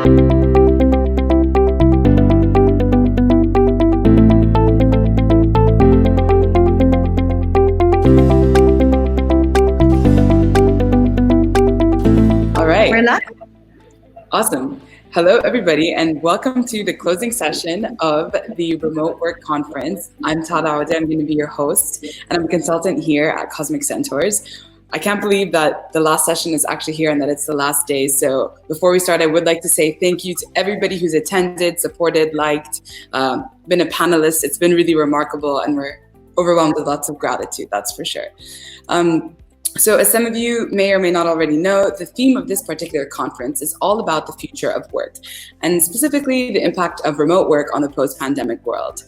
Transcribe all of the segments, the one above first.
All right. We're live. Awesome. Hello, everybody, and welcome to the closing session of the Remote Work Conference. I'm Tala. I'm going to be your host, and I'm a consultant here at Cosmic Centaurs. I can't believe that the last session is actually here and that it's the last day. So before we start, I would like to say thank you to everybody who's attended, supported, liked, been a panelist. It's been really remarkable, and we're overwhelmed with lots of gratitude, that's for sure. So as some of you may or may not already know, the theme of this particular conference is all about the future of work, and specifically the impact of remote work on the post-pandemic world.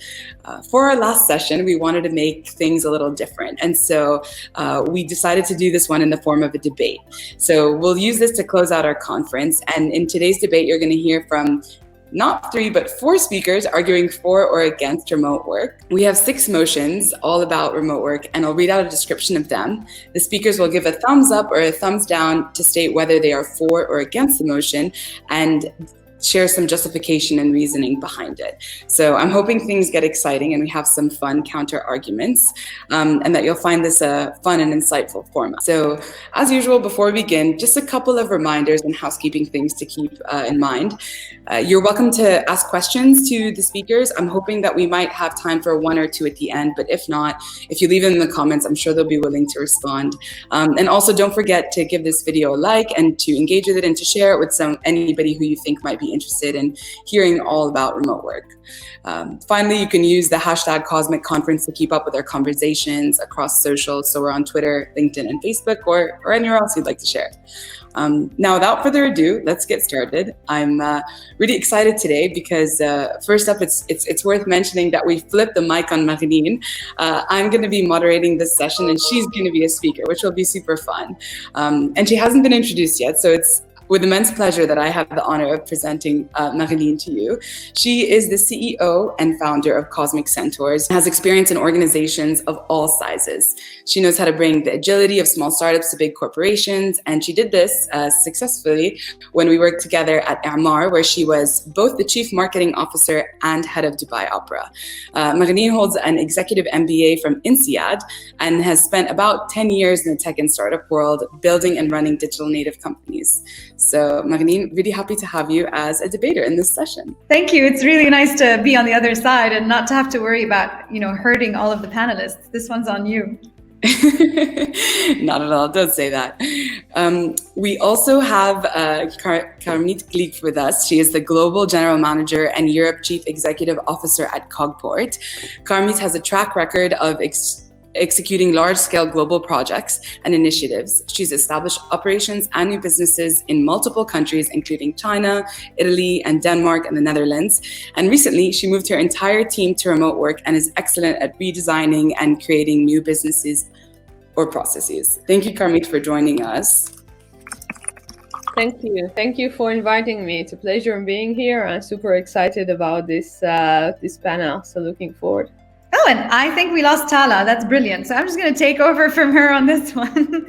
For our last session, we wanted to make things a little different, and so we decided to do this one in the form of a debate. So we'll use this to close out our conference, and in today's debate, you're going to hear from not 3, but 4 speakers arguing for or against remote work. We have 6 motions all about remote work, and I'll read out a description of them. The speakers will give a thumbs up or a thumbs down to state whether they are for or against the motion, and share some justification and reasoning behind it. So I'm hoping things get exciting and we have some fun counter arguments, and that you'll find this a fun and insightful format. So as usual, before we begin, just a couple of reminders and housekeeping things to keep in mind. You're welcome to ask questions to the speakers. I'm hoping that we might have time for 1 or 2 at the end, but if not, if you leave them in the comments, I'm sure they'll be willing to respond. And also don't forget to give this video a like and to engage with it and to share it with anybody who you think might be interested in hearing all about remote work. Finally, you can use the hashtag Cosmic Conference to keep up with our conversations across social. So we're on Twitter, LinkedIn, and Facebook, or anywhere else you'd like to share. Now, without further ado, let's get started. I'm really excited today because first up, it's worth mentioning that we flipped the mic on Marilyn. I'm going to be moderating this session, and she's going to be a speaker, which will be super fun. And she hasn't been introduced yet, so it's with immense pleasure that I have the honor of presenting Marilyn to you. She is the CEO and founder of Cosmic Centaurs, has experience in organizations of all sizes. She knows how to bring the agility of small startups to big corporations, and she did this successfully when we worked together at Amar, where she was both the chief marketing officer and head of Dubai Opera. Marilyn holds an executive MBA from INSEAD and has spent about 10 years in the tech and startup world building and running digital native companies. So Marilyn, really happy to have you as a debater in this session. Thank you. It's really nice to be on the other side and not to have to worry about, hurting all of the panelists. This one's on you. Not at all. Don't say that. We also have Carmit Glik with us. She is the Global General Manager and Europe Chief Executive Officer at Cogoport. Carmit has a track record of executing large-scale global projects and initiatives. She's established operations and new businesses in multiple countries, including China, Italy, and Denmark, and the Netherlands. And recently, she moved her entire team to remote work and is excellent at redesigning and creating new businesses or processes. Thank you, Carmit, for joining us. Thank you. Thank you for inviting me. It's a pleasure being here. I'm super excited about this panel, so looking forward. Oh, and I think we lost Tala. That's brilliant. So I'm just going to take over from her on this one.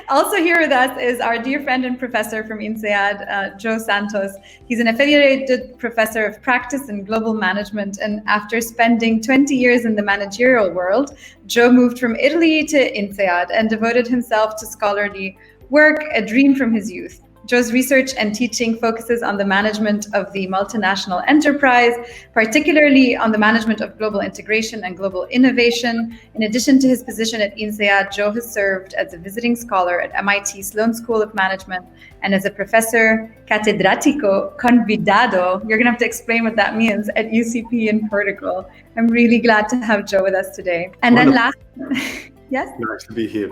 Also here with us is our dear friend and professor from INSEAD, Joe Santos. He's an affiliated professor of practice and global management. And after spending 20 years in the managerial world, Joe moved from Italy to INSEAD and devoted himself to scholarly work, a dream from his youth. Joe's research and teaching focuses on the management of the multinational enterprise, particularly on the management of global integration and global innovation. In addition to his position at INSEAD, Joe has served as a visiting scholar at MIT Sloan School of Management and as a professor catedrático convidado. You're going to have to explain what that means at UCP in Portugal. I'm really glad to have Joe with us today. And Wonderful. Then yes? Nice to be here.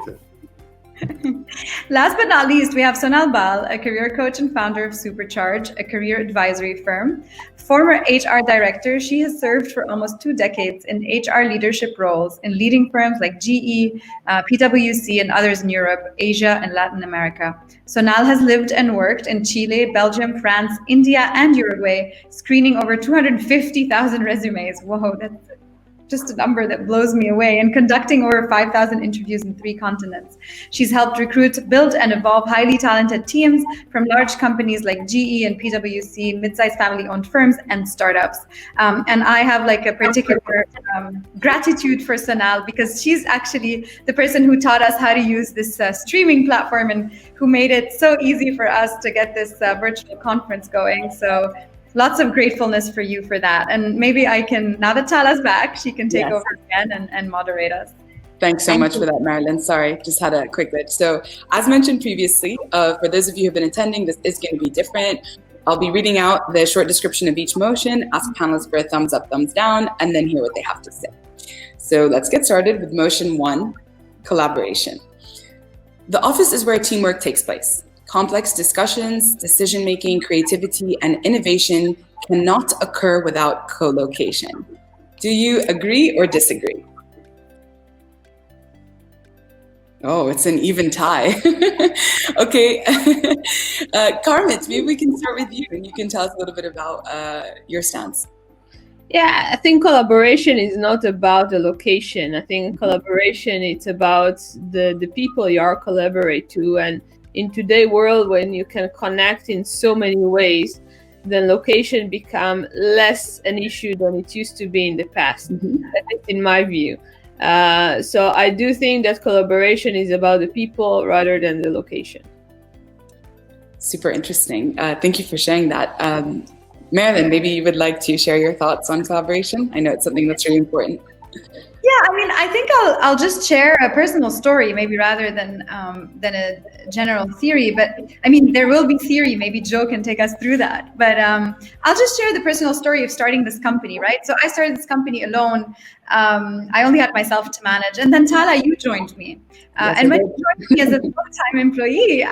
Last but not least, we have Sonal Bahl, a career coach and founder of SuperCharge, a career advisory firm. Former HR director, she has served for almost 2 decades in HR leadership roles in leading firms like GE, PwC, and others in Europe, Asia, and Latin America. Sonal has lived and worked in Chile, Belgium, France, India, and Uruguay, screening over 250,000 resumes. Whoa, that's just a number that blows me away, and conducting over 5,000 interviews in 3 continents. She's helped recruit, build, and evolve highly talented teams from large companies like GE and PwC, mid-sized family-owned firms, and startups. And I have like a particular gratitude for Sonal, because she's actually the person who taught us how to use this streaming platform and who made it so easy for us to get this virtual conference going. So lots of gratefulness for you for that. And maybe I can, now that Tala's back, she can take over again and moderate us. Thanks so much for that, Marilyn. Sorry, just had a quick glitch. So as mentioned previously, for those of you who've been attending, this is going to be different. I'll be reading out the short description of each motion, ask panelists for a thumbs up, thumbs down, and then hear what they have to say. So let's get started with motion 1, collaboration. The office is where teamwork takes place. Complex discussions, decision-making, creativity, and innovation cannot occur without co-location. Do you agree or disagree? Oh, it's an even tie. Okay. Carmit, maybe we can start with you and you can tell us a little bit about your stance. Yeah, I think collaboration is not about the location. I think collaboration, it's about the people you are collaborate to. And in today's world, when you can connect in so many ways, then location become less an issue than it used to be in the past, at least in my view. So I do think that collaboration is about the people rather than the location. Super interesting. Thank you for sharing that. Marilyn, maybe you would like to share your thoughts on collaboration. I know it's something that's really important. Yeah, I mean, I think I'll just share a personal story, maybe rather than a general theory. But I mean, there will be theory. Maybe Joe can take us through that. But I'll just share the personal story of starting this company, right? So I started this company alone. I only had myself to manage, and then Tala, you joined me. And when you joined me as a full-time employee,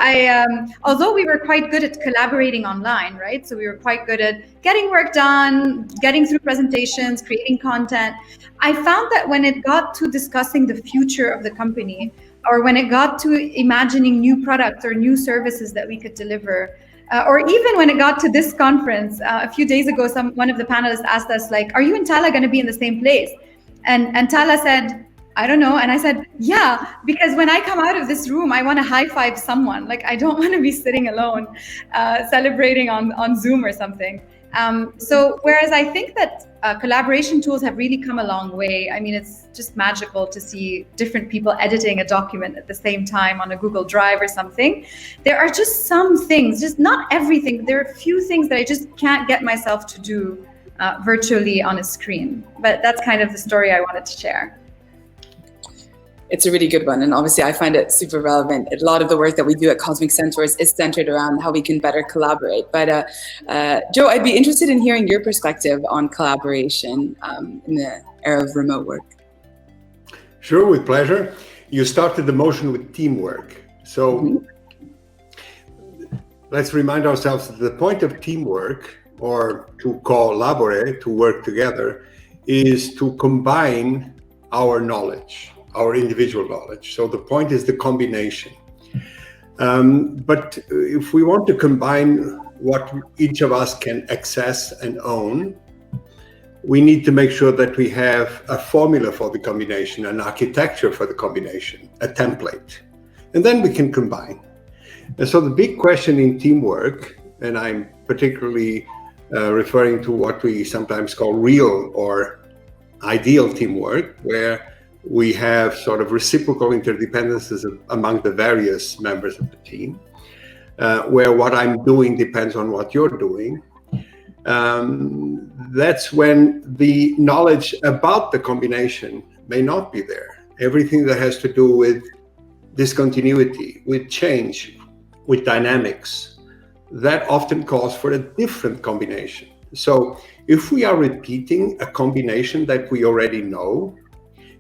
although we were quite good at collaborating online, right? So we were quite good at getting work done, getting through presentations, creating content. I found that when it got to discussing the future of the company, or when it got to imagining new products or new services that we could deliver, or even when it got to this conference, a few days ago, one of the panelists asked us, like, are you and Tala going to be in the same place? And Tala said, I don't know. And I said, yeah, because when I come out of this room, I want to high five someone. Like, I don't want to be sitting alone, celebrating on Zoom or something. So whereas I think that collaboration tools have really come a long way. I mean, it's just magical to see different people editing a document at the same time on a Google Drive or something. There are just some things, just not everything. There are a few things that I just can't get myself to do virtually on a screen. But that's kind of the story I wanted to share. It's a really good one. And obviously I find it super relevant. A lot of the work that we do at Cosmic Centaurs is centered around how we can better collaborate. But Joe, I'd be interested in hearing your perspective on collaboration in the era of remote work. Sure, with pleasure. You started the motion with teamwork. So let's remind ourselves that the point of teamwork, or to collaborate, to work together, is to combine our knowledge, our individual knowledge. So the point is the combination. But if we want to combine what each of us can access and own, we need to make sure that we have a formula for the combination, an architecture for the combination, a template, and then we can combine. And so the big question in teamwork, and I'm particularly referring to what we sometimes call real or ideal teamwork, where we have sort of reciprocal interdependencies among the various members of the team, where what I'm doing depends on what you're doing. That's when the knowledge about the combination may not be there. Everything that has to do with discontinuity, with change, with dynamics, that often calls for a different combination. So if we are repeating a combination that we already know,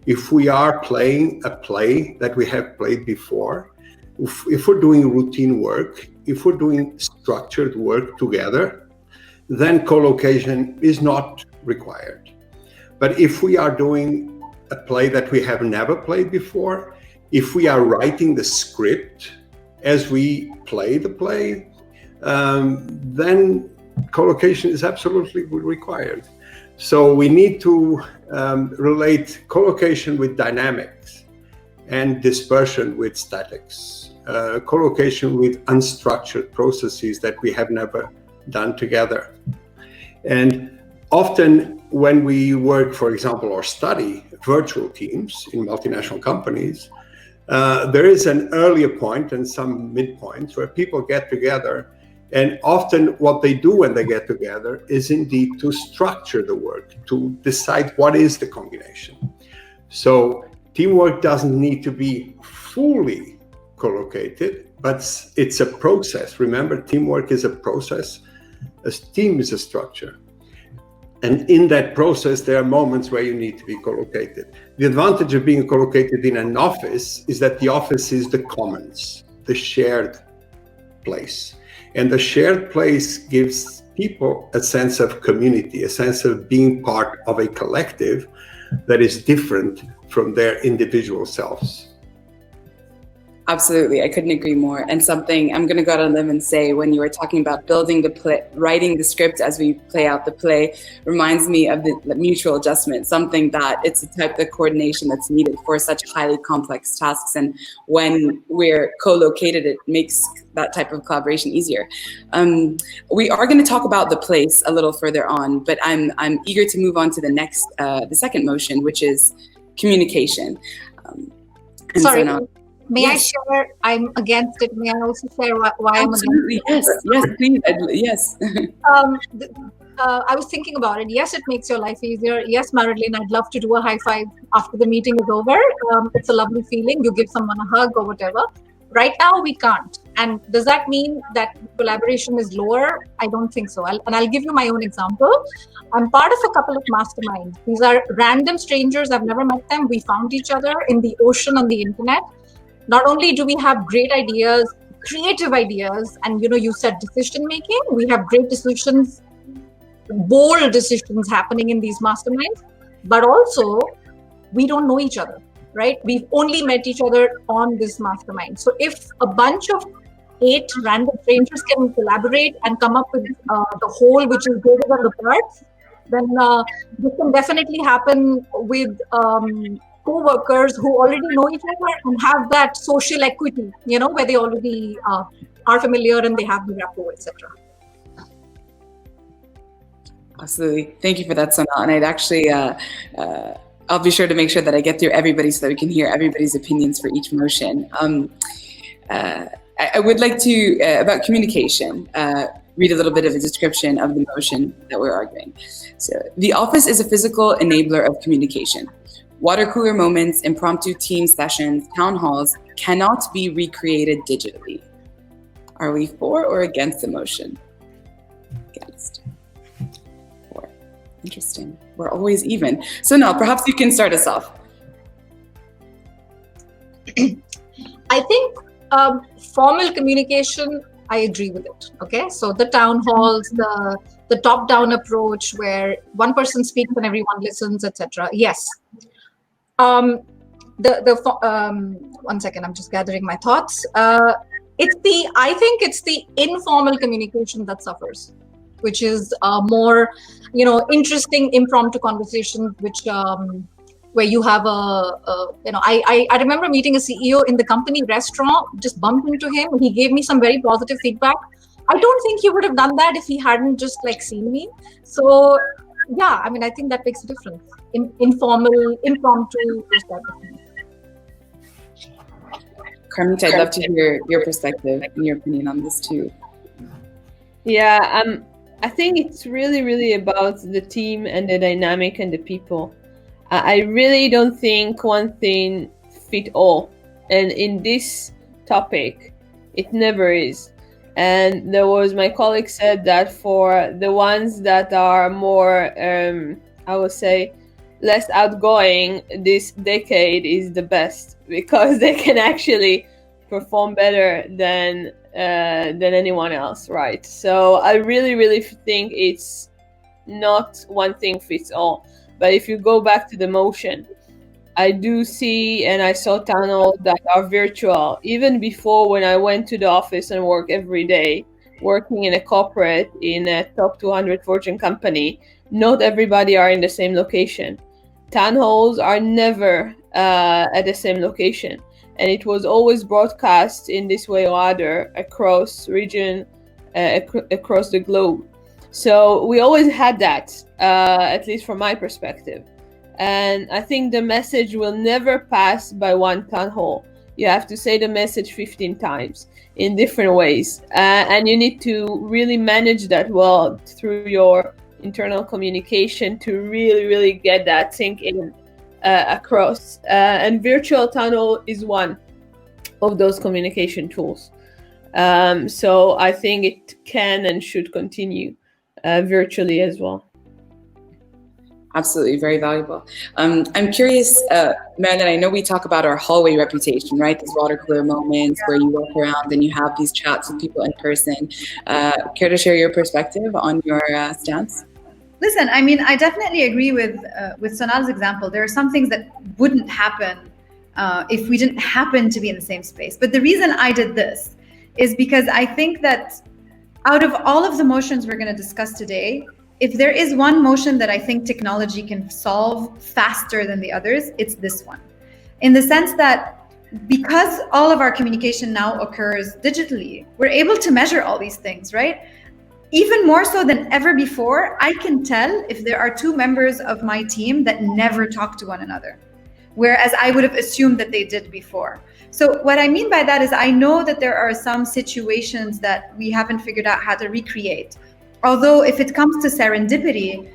if we are playing a play that we have played before, if we're doing routine work, if we're doing structured work together, then co-location is not required. But if we are doing a play that we have never played before, if we are writing the script as we play the play, then co-location is absolutely required. So we need to relate collocation with dynamics and dispersion with statics, collocation with unstructured processes that we have never done together. And often when we work, for example, or study virtual teams in multinational companies, there is an earlier point and some midpoints where people get together, and often what they do when they get together is indeed to structure the work, to decide what is the combination. So teamwork doesn't need to be fully collocated, but it's a process. Remember, teamwork is a process. A team is a structure. And in that process, there are moments where you need to be collocated. The advantage of being collocated in an office is that the office is the commons, the shared place. And the shared place gives people a sense of community, a sense of being part of a collective that is different from their individual selves. Absolutely, I couldn't agree more. And something I'm going to go out on a limb and say, when you were talking about building the play, writing the script as we play out the play, reminds me of the mutual adjustment, something that it's a type of coordination that's needed for such highly complex tasks. And when we're co-located, it makes that type of collaboration easier. We are going to talk about the place a little further on, but I'm eager to move on to the second motion, which is communication. Sorry. So May yes. I share? I'm against it. May I also share why Absolutely. I'm against it? Yes, please. Yes. I was thinking about it. Yes, it makes your life easier. Yes, Marilyn, I'd love to do a high five after the meeting is over. It's a lovely feeling. You give someone a hug or whatever. Right now, we can't. And does that mean that collaboration is lower? I don't think so. I'll give you my own example. I'm part of a couple of masterminds. These are random strangers. I've never met them. We found each other in the ocean on the internet. Not only do we have great ideas, creative ideas, and you said decision making, we have great decisions, bold decisions happening in these masterminds, but also we don't know each other, right? We've only met each other on this mastermind. So if a bunch of 8 random strangers can collaborate and come up with the whole, which is greater than the parts, then this can definitely happen with co-workers who already know each other and have that social equity, where they already are familiar and they have the rapport, etc. Absolutely. Thank you for that, Sonal. And I'd actually, I'll be sure to make sure that I get through everybody so that we can hear everybody's opinions for each motion. I would like to, about communication, read a little bit of a description of the motion that we're arguing. So, the office is a physical enabler of communication. Water cooler moments, impromptu team sessions, town halls cannot be recreated digitally. Are we for or against the motion? Against. For. Interesting. We're always even. So now, perhaps you can start us off. I think formal communication, I agree with it. Okay, so the town halls, the top-down approach where one person speaks and everyone listens, etc. Yes. One second, I'm just gathering my thoughts. I think it's the informal communication that suffers, which is more, interesting impromptu conversations, which where you have I remember meeting a CEO in the company restaurant, just bumped into him. He gave me some very positive feedback. I don't think he would have done that if he hadn't just seen me. So yeah, I think that makes a difference. Informal, impromptu. Carmit, I'd love to hear your perspective and your opinion on this too. Yeah, I think it's really, really about the team and the dynamic and the people. I really don't think one thing fit all. And in this topic, it never is. And my colleague said that for the ones that are more, I would say, less outgoing, this decade is the best because they can actually perform better than anyone else, right? So I really, really think it's not one thing fits all. But if you go back to the motion, I do see, and I saw tunnels that are virtual. Even before, when I went to the office and work every day, working in a corporate, in a top 200 Fortune company, not everybody are in the same location. Town halls are never at the same location. And it was always broadcast in this way or other across region, across the globe. So we always had that, at least from my perspective. And I think the message will never pass by one town hall. You have to say the message 15 times in different ways. And you need to really manage that well through your internal communication to really, really get that sink in across. And virtual town hall is one of those communication tools. So I think it can and should continue virtually as well. Absolutely, very valuable. I'm curious, Marilyn, I know we talk about our hallway reputation, right? These water cooler moments where you walk around and you have these chats with people in person. Care to share your perspective on your stance? Listen, I mean, I definitely agree with Sonal's example. There are some things that wouldn't happen if we didn't happen to be in the same space. But the reason I did this is because I think that out of all of the motions we're going to discuss today, if there is one motion that I think technology can solve faster than the others, it's this one. In the sense that because all of our communication now occurs digitally, we're able to measure all these things, right? Even more so than ever before, I can tell if there are two members of my team that never talk to one another, whereas I would have assumed that they did before. So what I mean by that is I know that there are some situations that we haven't figured out how to recreate. Although if it comes to serendipity,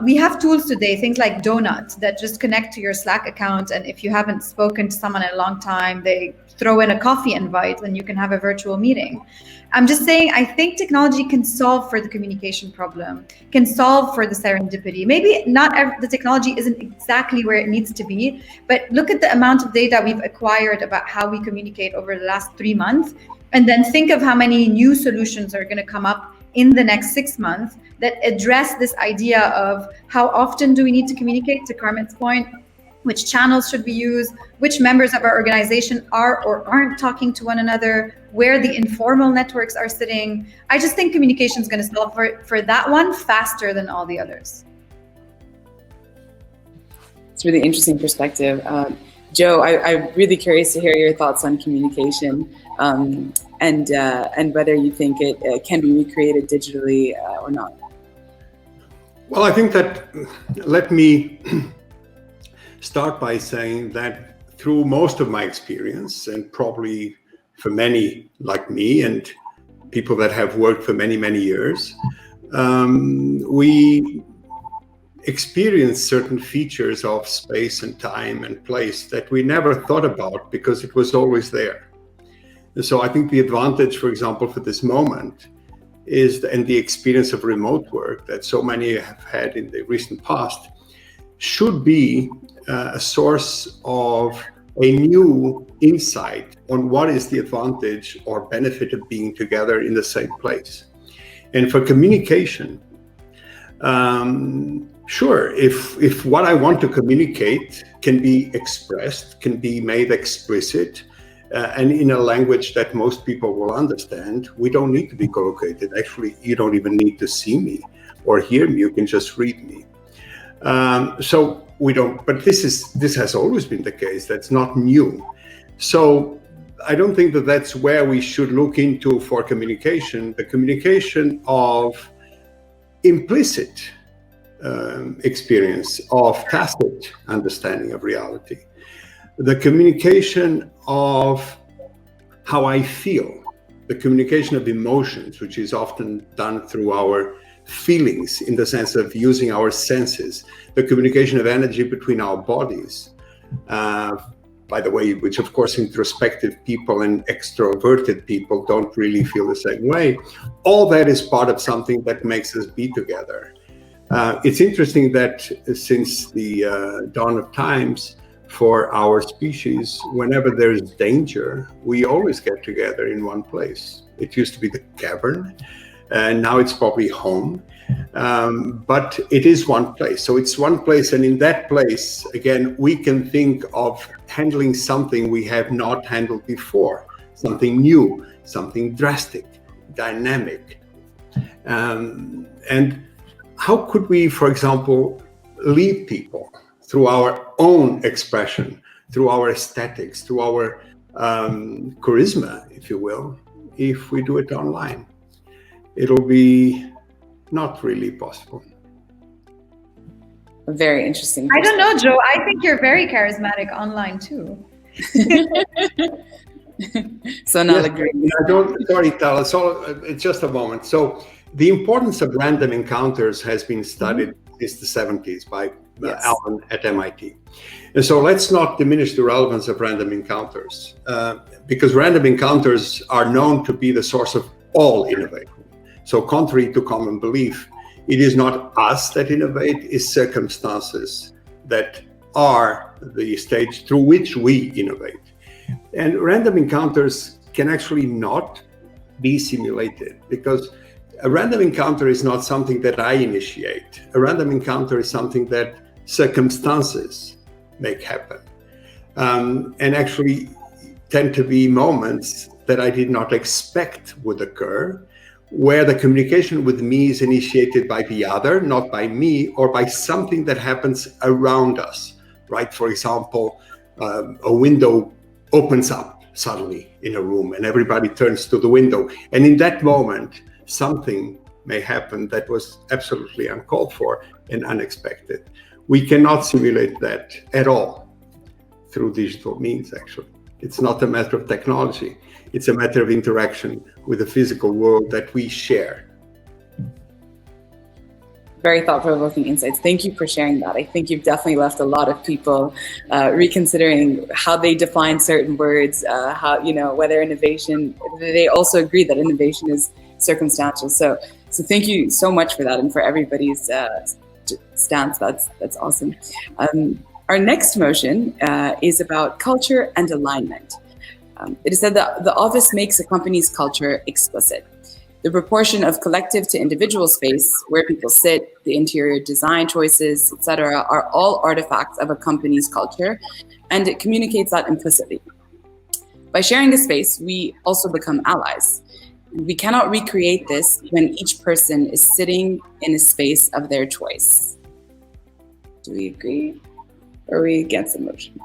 we have tools today, things like Donut, that just connect to your Slack account. And if you haven't spoken to someone in a long time, they throw in a coffee invite and you can have a virtual meeting. I'm just saying, I think technology can solve for the communication problem, can solve for the serendipity. Maybe not the technology isn't exactly where it needs to be, but look at the amount of data we've acquired about how we communicate over the last 3 months. And then think of how many new solutions are going to come up in the next 6 months that address this idea of how often do we need to communicate, to Carmit's point, which channels should we use, which members of our organization are or aren't talking to one another, where the informal networks are sitting. I just think communication is going to solve for that one faster than all the others. It's a really interesting perspective. Joe, I'm really curious to hear your thoughts on communication and whether you think it can be recreated digitally or not. Well, I think that let me start by saying that through most of my experience, and probably for many like me and people that have worked for many, many years, we experience certain features of space and time and place that we never thought about because it was always there. And so I think the advantage, for example, for this moment is, and the experience of remote work that so many have had in the recent past, should be a source of a new insight on what is the advantage or benefit of being together in the same place. And for communication, sure, if what I want to communicate can be expressed, can be made explicit, and in a language that most people will understand, we don't need to be collocated. Actually, you don't even need to see me or hear me. You can just read me. So we don't. But this has always been the case. That's not new. So I don't think that that's where we should look into for communication. The communication of implicit experience, of tacit understanding of reality. The communication of how I feel, the communication of emotions, which is often done through our feelings in the sense of using our senses, the communication of energy between our bodies, by the way, which of course introspective people and extroverted people don't really feel the same way. All that is part of something that makes us be together. It's interesting that since the dawn of times, for our species, whenever there's danger, we always get together in one place. It used to be the cavern, and now it's probably home, but it is one place. So it's one place, and in that place, again, we can think of handling something we have not handled before, something new, something drastic, dynamic. And how could we, for example, lead people through our own expression, through our aesthetics, through our charisma, if you will, if we do it online? It'll be not really possible. Very interesting. I don't know, Joe. I think you're very charismatic online too. Sonal agrees. Sorry, Tala. So it's just a moment. So the importance of random encounters has been studied since the 70s by Alan at MIT. And so let's not diminish the relevance of random encounters, because random encounters are known to be the source of all innovation. So contrary to common belief, it is not us that innovate, it's circumstances that are the stage through which we innovate. And random encounters can actually not be simulated, because a random encounter is not something that I initiate. A random encounter is something that circumstances make happen, and actually tend to be moments that I did not expect would occur, where the communication with me is initiated by the other, not by me, or by something that happens around us, right? For example, a window opens up suddenly in a room and everybody turns to the window. And in that moment, something may happen that was absolutely uncalled for and unexpected. We cannot simulate that at all through digital means, actually. It's not a matter of technology. It's a matter of interaction with the physical world that we share. Very thought-provoking insights. Thank you for sharing that. I think you've definitely left a lot of people reconsidering how they define certain words, how, you know, whether innovation, they also agree that innovation is circumstantial. So thank you so much for that and for everybody's stance. That's awesome. Our next motion is about culture and alignment. It is said that the office makes a company's culture explicit. The proportion of collective to individual space, where people sit, the interior design choices, etc., are all artifacts of a company's culture, and it communicates that implicitly. By sharing a space, we also become allies. We cannot recreate this when each person is sitting in a space of their choice. Do we agree? Or are we against the motion?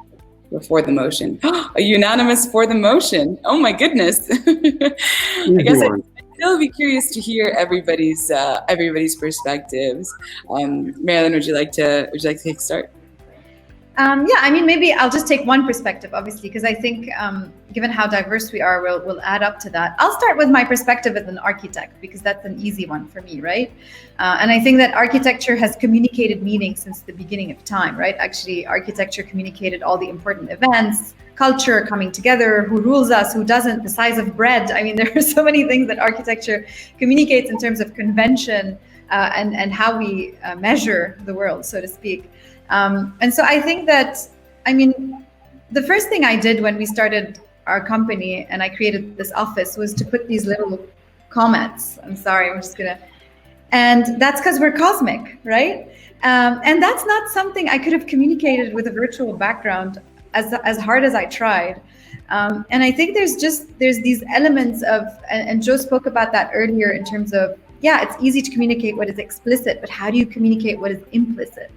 We're for the motion. A unanimous for the motion. Oh my goodness. I guess I'd still be curious to hear everybody's perspectives. Marilyn, would you like to take a start? Yeah, I mean, maybe I'll just take one perspective, obviously, because I think given how diverse we are, we'll add up to that. I'll start with my perspective as an architect, because that's an easy one for me, right? And I think that architecture has communicated meaning since the beginning of time, right? Actually, architecture communicated all the important events, culture coming together, who rules us, who doesn't, the size of bread. I mean, there are so many things that architecture communicates in terms of convention and how we measure the world, so to speak. And so I think that, I mean, the first thing I did when we started our company and I created this office was to put these little comments. I'm sorry, I'm just gonna, and that's because we're cosmic, right? And that's not something I could have communicated with a virtual background as hard as I tried. And I think there's these elements of, and Joe spoke about that earlier in terms of, yeah, it's easy to communicate what is explicit, but how do you communicate what is implicit?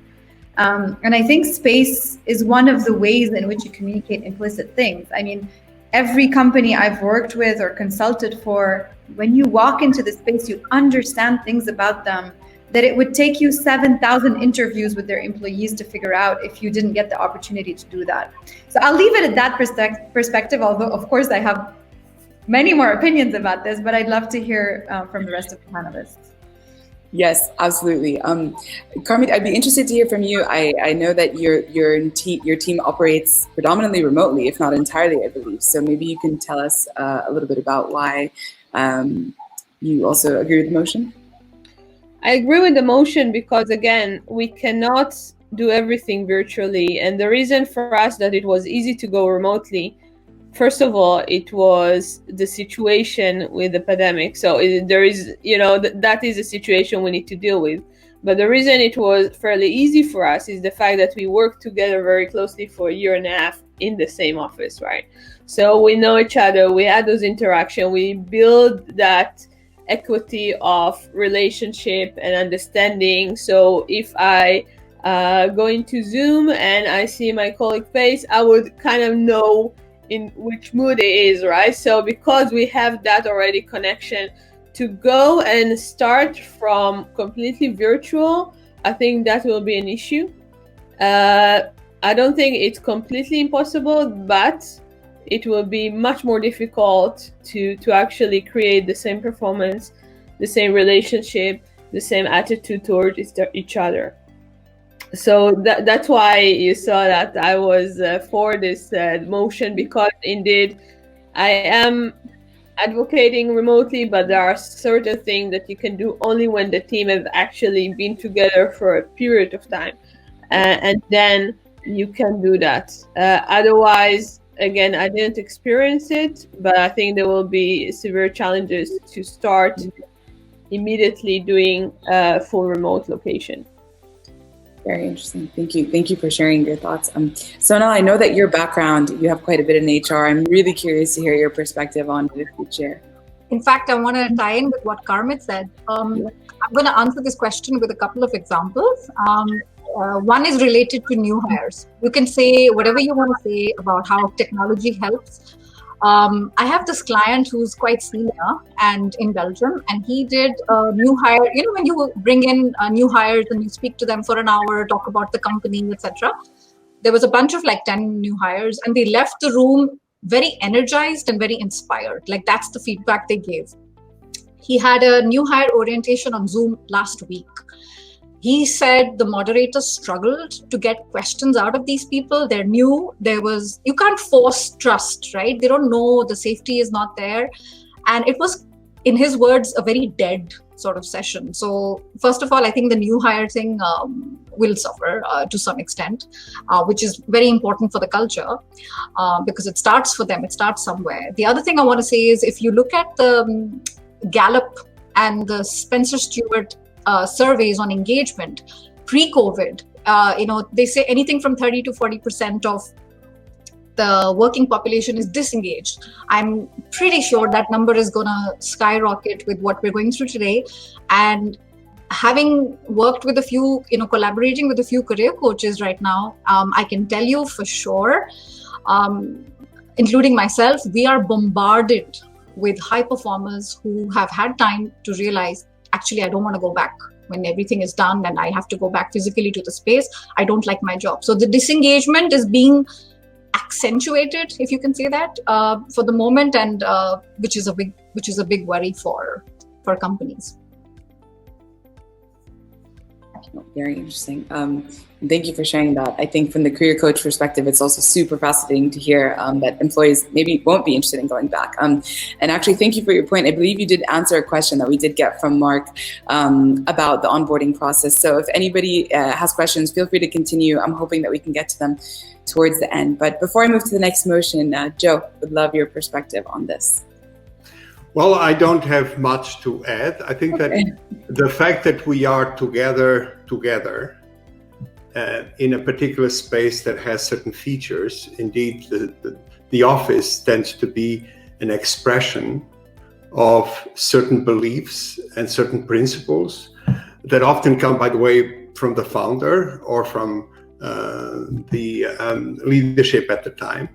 And I think space is one of the ways in which you communicate implicit things. I mean, every company I've worked with or consulted for, when you walk into the space, you understand things about them that it would take you 7,000 interviews with their employees to figure out if you didn't get the opportunity to do that. So I'll leave it at that perspective, although of course I have many more opinions about this, but I'd love to hear from the rest of the panelists. Yes, absolutely. Carmit, I'd be interested to hear from you. I know that your team operates predominantly remotely, if not entirely, I believe. So maybe you can tell us a little bit about why you also agree with the motion. I agree with the motion because, again, we cannot do everything virtually. And the reason for us that it was easy to go remotely, first of all, it was the situation with the pandemic. So there is, that is a situation we need to deal with. But the reason it was fairly easy for us is the fact that we worked together very closely for a year and a half in the same office, right? So we know each other, we had those interactions, we build that equity of relationship and understanding. So if I go into Zoom and I see my colleague face, I would kind of know in which mood it is, right? So because we have that already connection, to go and start from completely virtual, I think that will be an issue. I don't think it's completely impossible, but it will be much more difficult to actually create the same performance, the same relationship, the same attitude towards each other. So that's why you saw that I was for this motion, because indeed I am advocating remotely, but there are certain things that you can do only when the team has actually been together for a period of time, and then you can do that. Otherwise, again, I didn't experience it, but I think there will be severe challenges to start immediately doing full remote location. Very interesting. Thank you. Thank you for sharing your thoughts. Sonal, I know that your background, you have quite a bit in HR. I'm really curious to hear your perspective on it if you'd share. In fact, I want to tie in with what Carmit said. I'm going to answer this question with a couple of examples. One is related to new hires. You can say whatever you want to say about how technology helps. I have this client who's quite senior and in Belgium, and he did a new hire. You know, when you bring in new hires and you speak to them for an hour, talk about the company, etc. There was a bunch of like 10 new hires, and they left the room very energized and very inspired. Like, that's the feedback they gave. He had a new hire orientation on Zoom last week. He said the moderator struggled to get questions out of these people. They're new. You can't force trust, right? They don't know, the safety is not there. And it was, in his words, a very dead sort of session. So first of all, I think the new hire thing will suffer to some extent, which is very important for the culture because it starts for them. It starts somewhere. The other thing I want to say is, if you look at the Gallup and the Spencer Stewart surveys on engagement pre-COVID, they say anything from 30 to 40% of the working population is disengaged. I'm pretty sure that number is going to skyrocket with what we're going through today. And having worked with a few, collaborating with a few career coaches right now, I can tell you for sure, including myself, we are bombarded with high performers who have had time to realize, actually, I don't want to go back when everything is done and I have to go back physically to the space. I don't like my job. So the disengagement is being accentuated, if you can say that, for the moment, and which is a big worry for companies. Very interesting. Thank you for sharing that. I think from the career coach perspective, it's also super fascinating to hear that employees maybe won't be interested in going back. And actually, thank you for your point. I believe you did answer a question that we did get from Mark about the onboarding process. So if anybody has questions, feel free to continue. I'm hoping that we can get to them towards the end. But before I move to the next motion, Joe, would love your perspective on this. Well, I don't have much to add. I think that the fact that we are together in a particular space that has certain features, indeed, the office tends to be an expression of certain beliefs and certain principles that often come, by the way, from the founder or from the leadership at the time.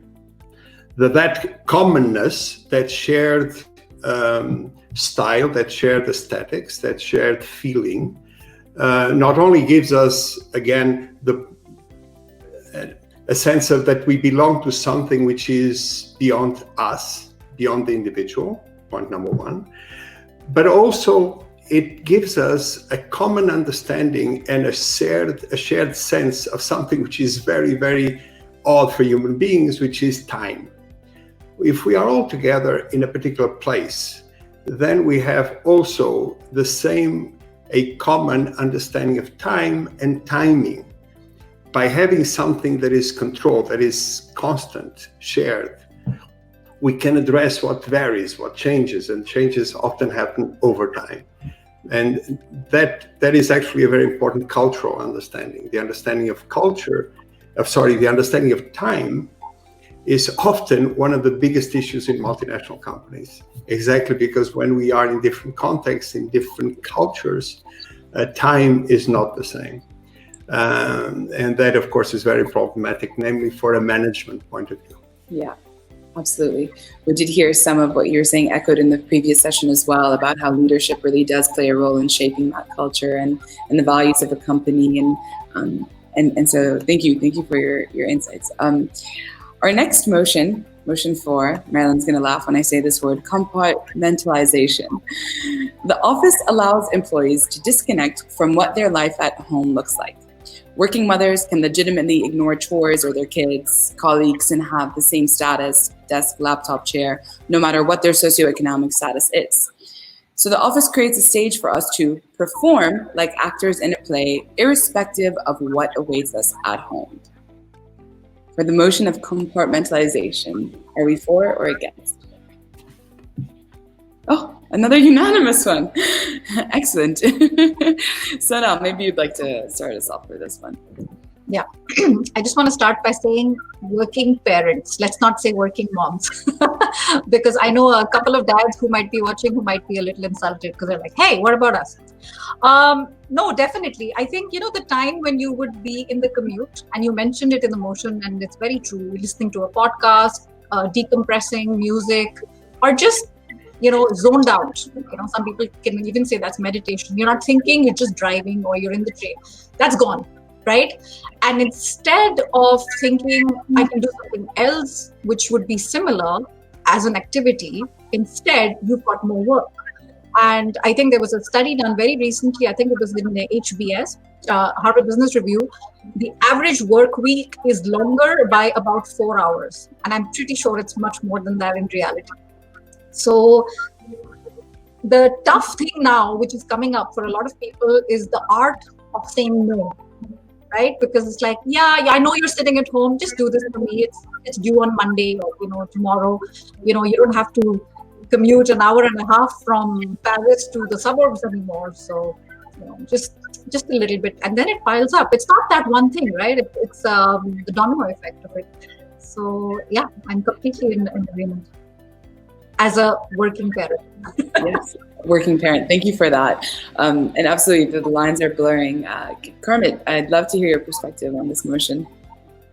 That commonness, that shared style, that shared aesthetics, that shared feeling, not only gives us, again, a sense of that we belong to something which is beyond us, beyond the individual, point number one, but also it gives us a common understanding and a shared sense of something which is very, very odd for human beings, which is time. If we are all together in a particular place, then we have also a common understanding of time and timing. By having something that is controlled, that is constant, shared, we can address what varies, what changes, and changes often happen over time. And that is actually a very important cultural understanding. The understanding of the understanding of time is often one of the biggest issues in multinational companies, exactly because when we are in different contexts, in different cultures, time is not the same. And that, of course, is very problematic, namely for a management point of view. Yeah, absolutely. We did hear some of what you were saying echoed in the previous session as well, about how leadership really does play a role in shaping that culture and the values of a company. And so thank you for your insights. Our next motion 4, Marilyn's going to laugh when I say this word, compartmentalization. The office allows employees to disconnect from what their life at home looks like. Working mothers can legitimately ignore chores or their kids, colleagues, and have the same status, desk, laptop, chair, no matter what their socioeconomic status is. So the office creates a stage for us to perform like actors in a play, irrespective of what awaits us at home. For the motion of compartmentalization, are we for or against? Oh, another unanimous one. Excellent. Sonal, maybe you'd like to start us off for this one. Yeah, I just want to start by saying working parents. Let's not say working moms, because I know a couple of dads who might be watching who might be a little insulted because they're like, hey, what about us? No, definitely. I think, the time when you would be in the commute, and you mentioned it in the motion, and it's very true, listening to a podcast, decompressing music, or just, zoned out. Some people can even say that's meditation. You're not thinking, you're just driving or you're in the train. That's gone. Right? And instead of thinking I can do something else, which would be similar as an activity, instead you've got more work. And I think there was a study done very recently, I think it was in the HBS, Harvard Business Review. The average work week is longer by about 4 hours. And I'm pretty sure it's much more than that in reality. So the tough thing now, which is coming up for a lot of people, is the art of saying no. Right? Because it's like, yeah, I know you're sitting at home, just do this for me. It's due on Monday or, tomorrow. You don't have to commute an hour and a half from Paris to the suburbs anymore. So, just a little bit. And then it piles up. It's not that one thing, right? It's the domino effect of it. So, yeah, I'm completely in agreement as a working parent. Yes, working parent. Thank you for that. And absolutely, the lines are blurring. Carmit, I'd love to hear your perspective on this motion.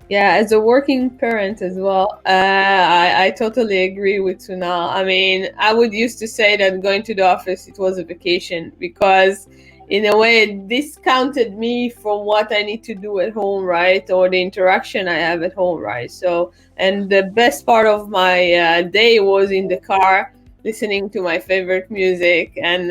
Yeah, as a working parent as well, I totally agree with Sonal. I mean, I would used to say that going to the office, it was a vacation, because in a way it discounted me from what I need to do at home, right? Or the interaction I have at home, right? So, and the best part of my day was in the car, listening to my favorite music and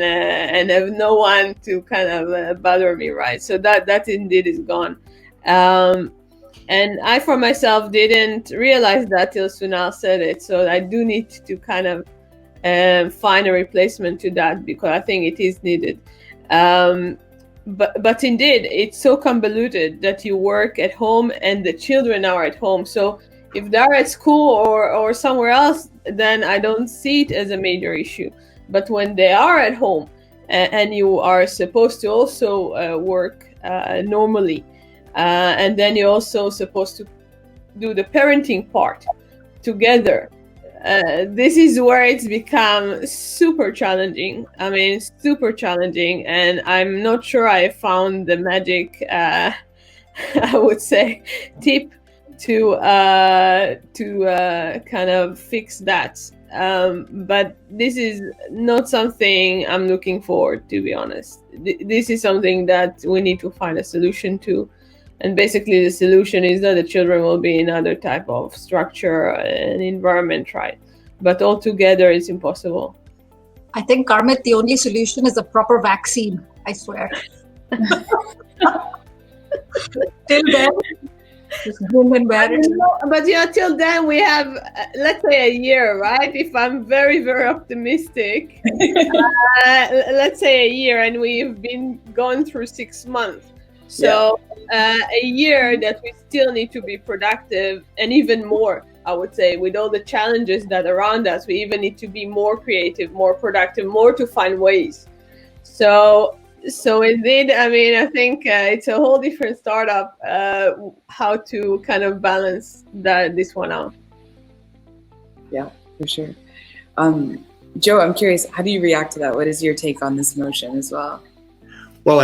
have no one to kind of bother me, right? So that indeed is gone. And I, for myself, didn't realize that till Sonal said it. So I do need to kind of find a replacement to that, because I think it is needed. But indeed, it's so convoluted that you work at home and the children are at home. So if they're at school or somewhere else, then I don't see it as a major issue. But when they are at home and you are supposed to also work normally, and then you're also supposed to do the parenting part together, this is where it's become super challenging. I mean, super challenging. And I'm not sure I found the magic, I would say, tip to kind of fix that. But this is not something I'm looking forward, to be honest. This is something that we need to find a solution to. And basically the solution is that the children will be in other type of structure and environment, right? But altogether it's impossible. I think, Carmit, the only solution is a proper vaccine, I swear. Till then, just boom and wear it. But till then we have, let's say, a year, right? If I'm very, very optimistic, let's say a year, and we've been going through 6 months. So a year that we still need to be productive, and even more, I would say, with all the challenges that are around us, we even need to be more creative, more productive, more to find ways. So indeed, I mean, I think it's a whole different startup, how to kind of balance this one out. Yeah, for sure. Joe, I'm curious, how do you react to that? What is your take on this notion as well? Well,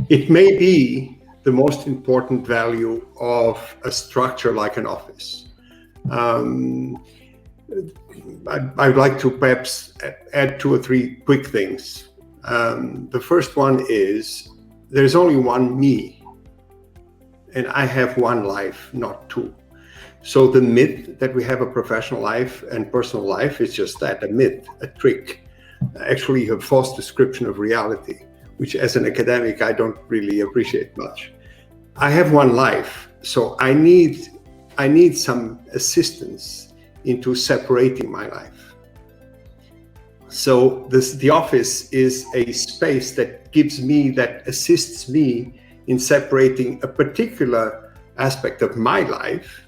it may be the most important value of a structure like an office. I'd like to perhaps add 2 or 3 quick things. The first one is there's only one me, and I have one life, not 2. So the myth that we have a professional life and personal life is just that, a myth, a trick, actually a false description of reality, which as an academic, I don't really appreciate much. I have one life, so I need some assistance into separating my life. So the office is a space that assists me in separating a particular aspect of my life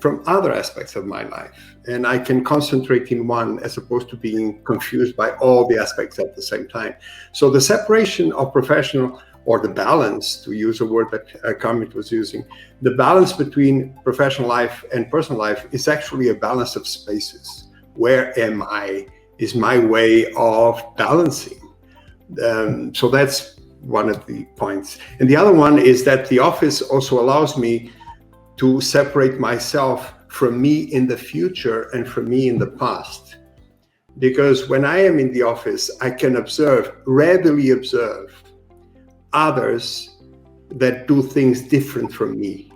from other aspects of my life. And I can concentrate in one as opposed to being confused by all the aspects at the same time. So the separation of professional, or the balance, to use a word that Carmit was using, the balance between professional life and personal life is actually a balance of spaces. Where am I is my way of balancing. So that's one of the points. And the other one is that the office also allows me to separate myself from me in the future and from me in the past. Because when I am in the office, I can readily observe others that do things different from me.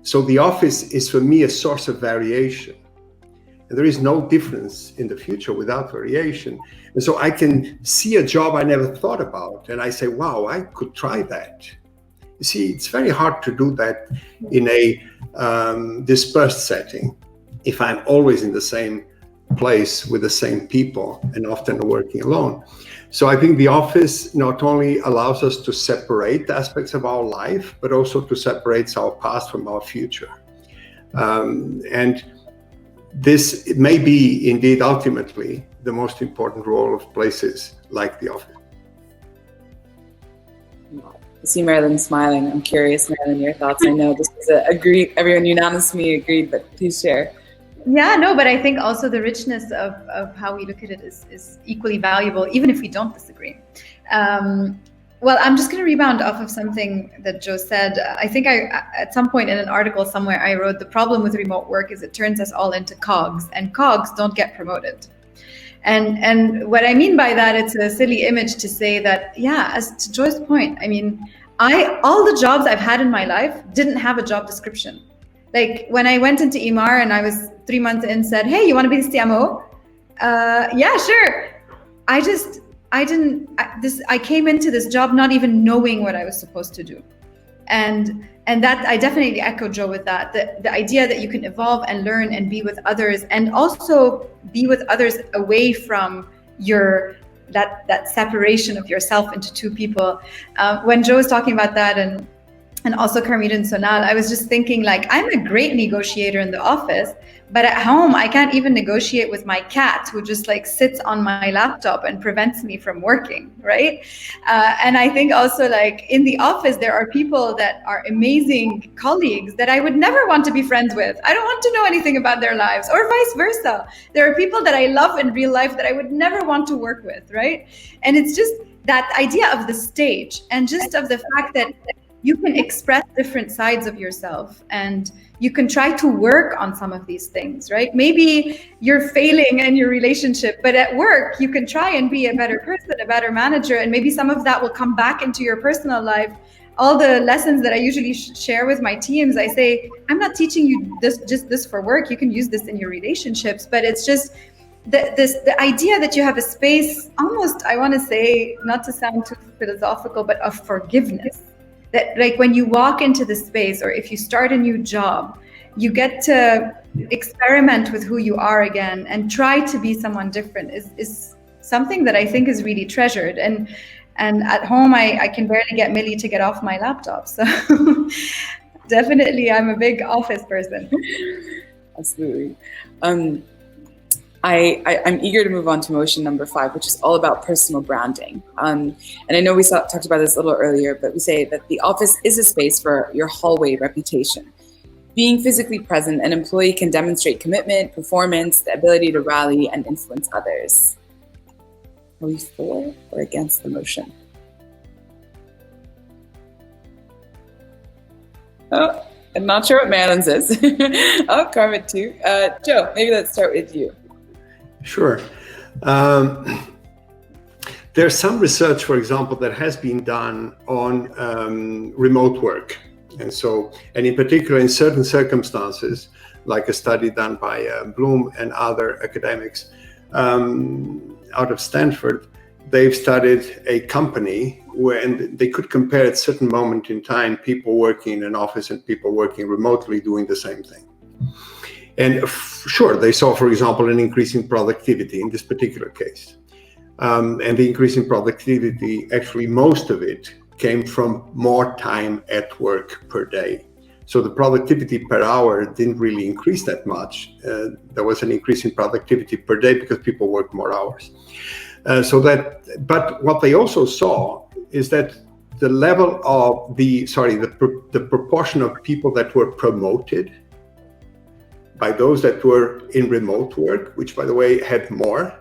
So the office is for me a source of variation. And there is no difference in the future without variation. And so I can see a job I never thought about, and I say, wow, I could try that. You see, it's very hard to do that in a dispersed setting if I'm always in the same place with the same people and often working alone. So I think the office not only allows us to separate aspects of our life, but also to separate our past from our future. And this may be indeed ultimately the most important role of places like the office. I see Marilyn smiling. I'm curious, Marilyn, your thoughts. I know this is agreed, everyone unanimously agreed, but please share. Yeah, no, but I think also the richness of how we look at it is equally valuable, even if we don't disagree. Well, I'm just going to rebound off of something that Joe said. I think at some point in an article somewhere, I wrote the problem with remote work is it turns us all into cogs, and cogs don't get promoted. And what I mean by that, it's a silly image to say that, yeah, as to Joy's point, I mean, all the jobs I've had in my life didn't have a job description. Like when I went into EMAR and I was 3 months in, said, hey, you want to be the CMO? Yeah, sure. I came into this job not even knowing what I was supposed to do. And that I definitely echo Joe with that. The idea that you can evolve and learn and be with others, and also be with others away from that separation of yourself into 2 people. When Joe was talking about that, and also Carmit and Sonal, I was just thinking, like, I'm a great negotiator in the office, but at home I can't even negotiate with my cat, who just like sits on my laptop and prevents me from working, right? And I think also, like, in the office there are people that are amazing colleagues that I would never want to be friends with. I don't want to know anything about their lives, or vice versa. There are people that I love in real life that I would never want to work with, right? And it's just that idea of the stage, and just of the fact that you can express different sides of yourself, and you can try to work on some of these things, right? Maybe you're failing in your relationship, but at work, you can try and be a better person, a better manager, and maybe some of that will come back into your personal life. All the lessons that I usually share with my teams, I say, I'm not teaching you this for work. You can use this in your relationships, but it's just the idea that you have a space, almost, I want to say, not to sound too philosophical, but of forgiveness. That, like, when you walk into the space, or if you start a new job, you get to experiment with who you are again and try to be someone different is something that I think is really treasured. And at home, I can barely get Millie to get off my laptop. So definitely, I'm a big office person. Absolutely. I'm eager to move on to motion number 5, which is all about personal branding. And I know we talked about this a little earlier, but we say that the office is a space for your hallway reputation. Being physically present, an employee can demonstrate commitment, performance, the ability to rally and influence others. Are we for or against the motion? Oh, I'm not sure what Marilyn says. Oh, Carmit too. Joe, maybe let's start with you. Sure. There's some research, for example, that has been done on remote work. And in particular, in certain circumstances, like a study done by Bloom and other academics out of Stanford, they've studied a company where they could compare at a certain moment in time people working in an office and people working remotely doing the same thing. And sure, they saw, for example, an increase in productivity in this particular case. And the increase in productivity, actually most of it came from more time at work per day. So the productivity per hour didn't really increase that much. There was an increase in productivity per day because people worked more hours. But what they also saw is that the level of the proportion of people that were promoted by those that were in remote work, which by the way had more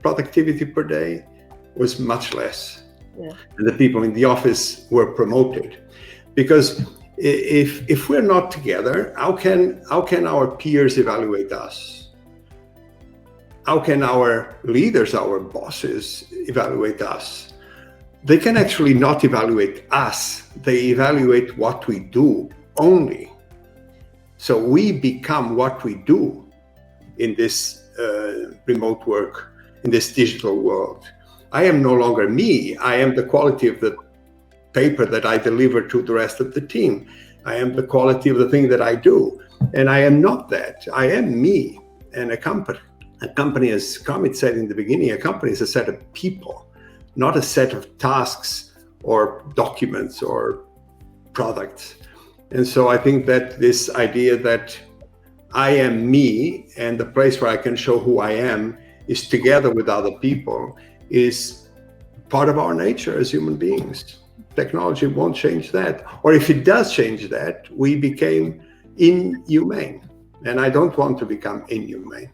productivity per day, was much less. Yeah. And the people in the office were promoted. Because if we're not together, how can our peers evaluate us? How can our leaders, our bosses evaluate us? They can actually not evaluate us. They evaluate what we do only. So we become what we do in this remote work, in this digital world. I am no longer me. I am the quality of the paper that I deliver to the rest of the team. I am the quality of the thing that I do. And I am not that. I am me. And a company, as Carmit said in the beginning, a company is a set of people, not a set of tasks or documents or products. And so I think that this idea that I am me and the place where I can show who I am is together with other people is part of our nature as human beings. Technology won't change that. Or if it does change that, we became inhumane. And I don't want to become inhumane.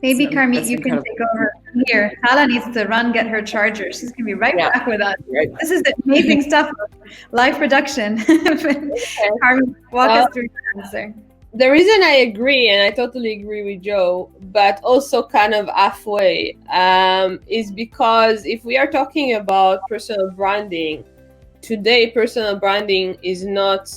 Maybe Carmit, you can take over here. Tala needs to run, get her charger. She's going to be right back with us. Right. This is the amazing stuff, live production. Carmit, walk us through your answer. The reason I agree, and I totally agree with Joe, but also kind of halfway, is because if we are talking about personal branding, today personal branding is not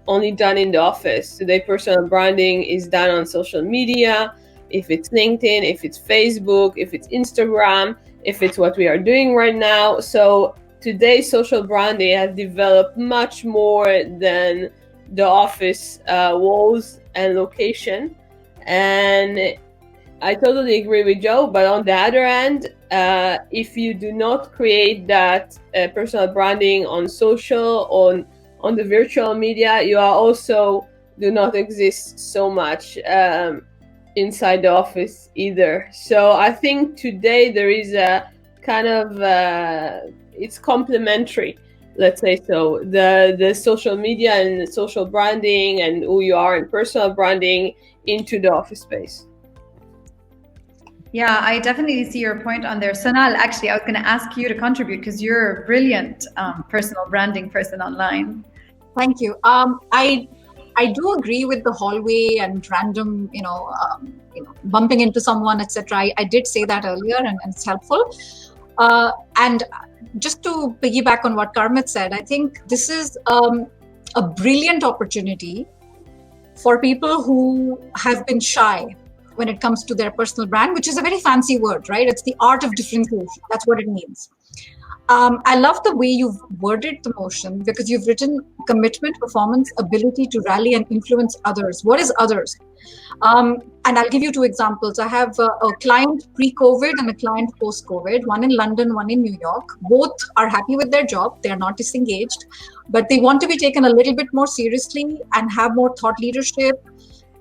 only done in the office. Today personal branding is done on social media, if it's LinkedIn, if it's Facebook, if it's Instagram, if it's what we are doing right now. So today social branding has developed much more than the office walls and location. And I totally agree with Joe, but on the other hand, if you do not create that personal branding on social, on the virtual media, you are also do not exist so much inside the office either. So I think today there is a kind of, it's complementary. Let's say so, the social media and the social branding and who you are and personal branding into the office space. Yeah, I definitely see your point on there. Sonal, actually, I was going to ask you to contribute because you're a brilliant personal branding person online. Thank you. I do agree with the hallway and random, bumping into someone, etc. I did say that earlier, and it's helpful. And just to piggyback on what Carmit said, I think this is a brilliant opportunity for people who have been shy when it comes to their personal brand, which is a very fancy word, right? It's the art of differentiation. That's what it means. I love the way you've worded the motion because you've written commitment, performance, ability to rally and influence others. What is others? And I'll give you two examples. I have a client pre-COVID and a client post-COVID, one in London, one in New York. Both are happy with their job. They're not disengaged, but they want to be taken a little bit more seriously and have more thought leadership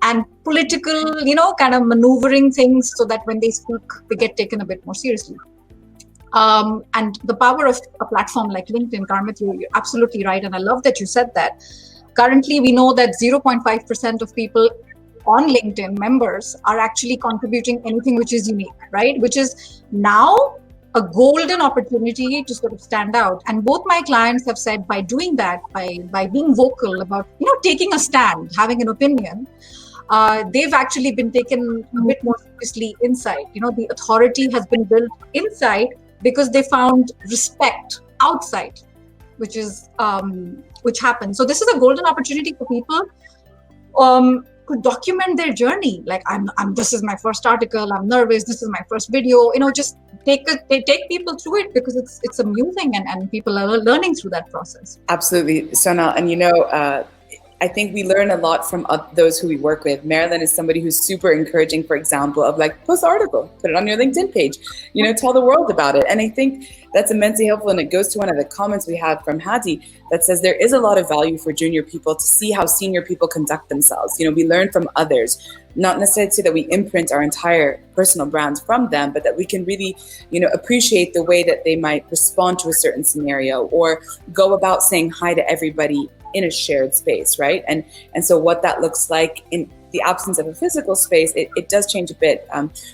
and political, kind of maneuvering things so that when they speak, they get taken a bit more seriously. And the power of a platform like LinkedIn, Carmit, you're absolutely right. And I love that you said that. Currently, we know that 0.5% of people on LinkedIn, members, are actually contributing anything which is unique, right? Which is now a golden opportunity to sort of stand out. And both my clients have said by doing that, by being vocal about, taking a stand, having an opinion, they've actually been taken a bit more seriously inside. The authority has been built inside because they found respect outside, which happens. So this is a golden opportunity for people to document their journey. Like this is my first article. I'm nervous. This is my first video. Just take people through it because it's amusing and people are learning through that process. Absolutely, Sonal. And I think we learn a lot from those who we work with. Marilyn is somebody who's super encouraging, for example, of like, post an article, put it on your LinkedIn page, tell the world about it. And I think that's immensely helpful. And it goes to one of the comments we have from Hadi that says there is a lot of value for junior people to see how senior people conduct themselves. We learn from others, not necessarily so that we imprint our entire personal brand from them, but that we can really, appreciate the way that they might respond to a certain scenario or go about saying hi to everybody in a shared space, right? And so what that looks like in the absence of a physical space, it does change a bit.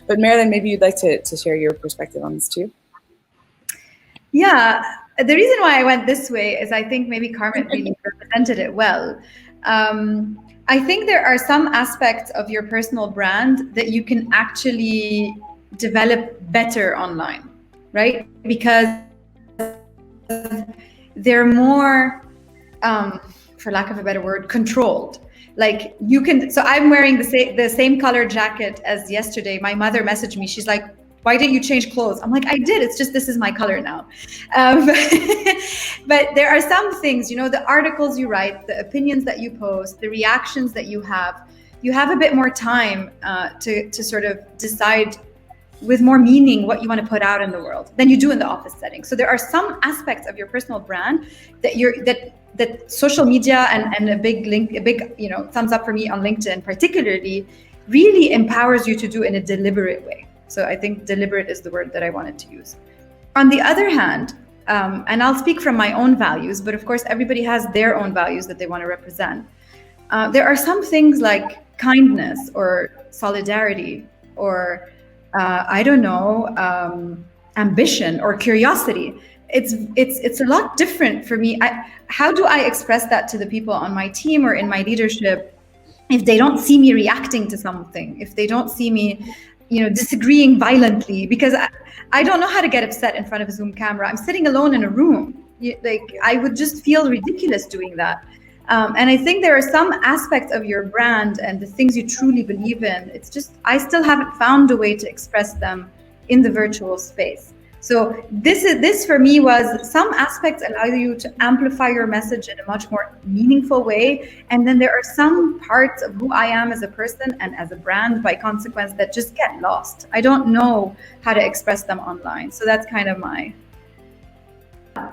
But Marilyn, maybe you'd like to share your perspective on this too. Yeah, the reason why I went this way is I think maybe Carmit really represented it well. I think there are some aspects of your personal brand that you can actually develop better online, right? Because they're more, for lack of a better word, controlled. Like you can, so I'm wearing the same color jacket as yesterday. My mother messaged me. She's like, why didn't you change clothes? I'm like, I did. It's just, this is my color now. But there are some things, the articles you write, the opinions that you post, the reactions that you have a bit more time to sort of decide with more meaning what you want to put out in the world than you do in the office setting. So there are some aspects of your personal brand that social media and a big thumbs up for me on LinkedIn particularly really empowers you to do in a deliberate way. So I think deliberate is the word that I wanted to use. On the other hand, and I'll speak from my own values, but of course everybody has their own values that they want to represent. There are some things like kindness or solidarity or ambition or curiosity. It's a lot different for me. How do I express that to the people on my team or in my leadership if they don't see me reacting to something, if they don't see me disagreeing violently? Because I don't know how to get upset in front of a Zoom camera. I'm sitting alone in a room. I would just feel ridiculous doing that. And I think there are some aspects of your brand and the things you truly believe in. It's just, I still haven't found a way to express them in the virtual space. So this for me was, some aspects allow you to amplify your message in a much more meaningful way. And then there are some parts of who I am as a person and as a brand by consequence that just get lost. I don't know how to express them online. So that's kind of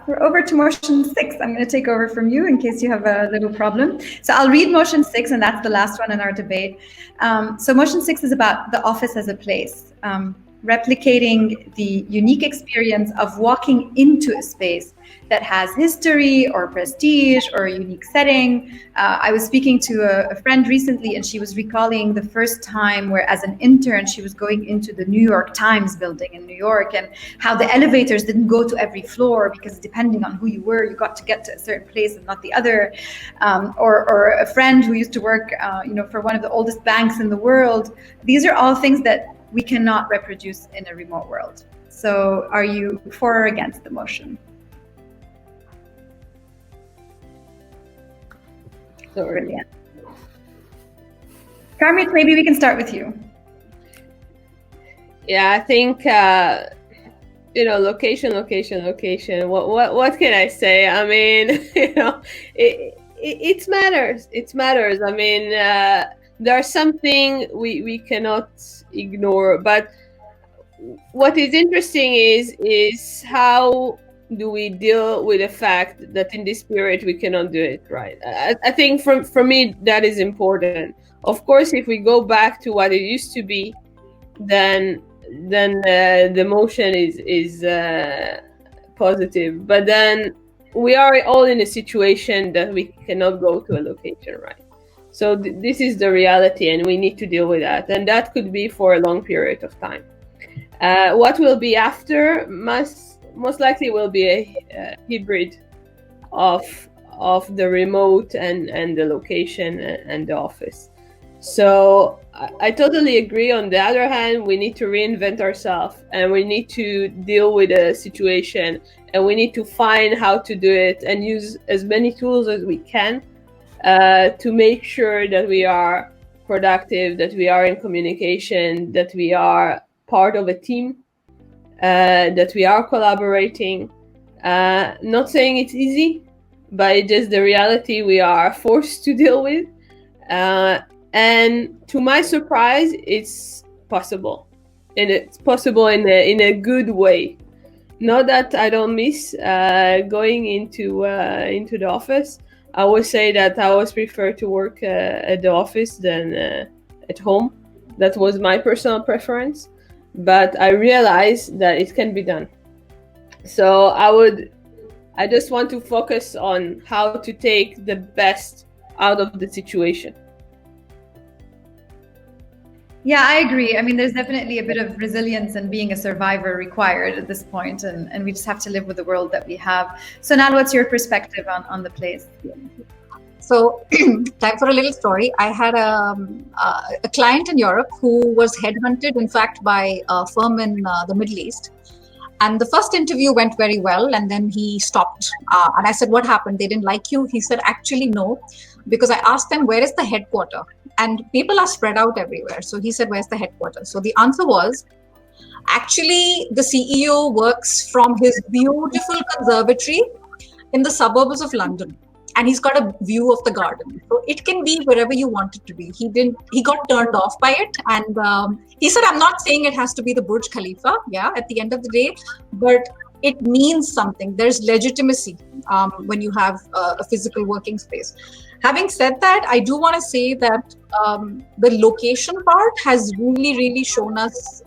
We're over to motion 6. I'm going to take over from you in case you have a little problem. So I'll read motion 6, and that's the last one in our debate. So motion 6 is about the office as a place. Replicating the unique experience of walking into a space that has history or prestige or a unique setting. I was speaking to a friend recently, and she was recalling the first time where, as an intern, she was going into the New York Times building in New York, and how the elevators didn't go to every floor because depending on who you were, you got to get to a certain place and not the other. Or a friend who used to work, for one of the oldest banks in the world. These are all things that we cannot reproduce in a remote world. So are you for or against the motion? Brilliant. Carmit, maybe we can start with you. Yeah, I think location. What can I say? I mean, it matters. It matters. I mean, there's something we cannot ignore. But what is interesting is how do we deal with the fact that in this period we cannot do it, right? I think for me that is important. Of course, if we go back to what it used to be, then the motion is positive. But then we are all in a situation that we cannot go to a location, right? So this is the reality, and we need to deal with that. And that could be for a long period of time. What will be after most likely will be a hybrid of the remote and the location and the office. So I totally agree. On the other hand, we need to reinvent ourselves, and we need to deal with the situation, and we need to find how to do it and use as many tools as we can to make sure that we are productive, that we are in communication, that we are part of a team, that we are collaborating. Not saying it's easy, but it's just the reality we are forced to deal with. And to my surprise, it's possible. And it's possible in a good way. Not that I don't miss going into the office. I always say that I always prefer to work at the office than at home. That was my personal preference. But I realized that it can be done. So I just want to focus on how to take the best out of the situation. Yeah, I agree. I mean, there's definitely a bit of resilience and being a survivor required at this point, and we just have to live with the world that we have. So now, what's your perspective on the place? So, time for a little story. I had a client in Europe who was headhunted, in fact, by a firm in the Middle East. And the first interview went very well, and then he stopped. And I said, what happened? They didn't like you? He said, actually, no, because I asked them, where is the headquarter? And people are spread out everywhere. So he said, where's the headquarters? So the answer was, actually, the CEO works from his beautiful conservatory in the suburbs of London. And he's got a view of the garden. So it can be wherever you want it to be. He got turned off by it. And he said, I'm not saying it has to be the Burj Khalifa, at the end of the day, but it means something. There's legitimacy when you have a physical working space. Having said that, I do want to say that the location part has really, really shown us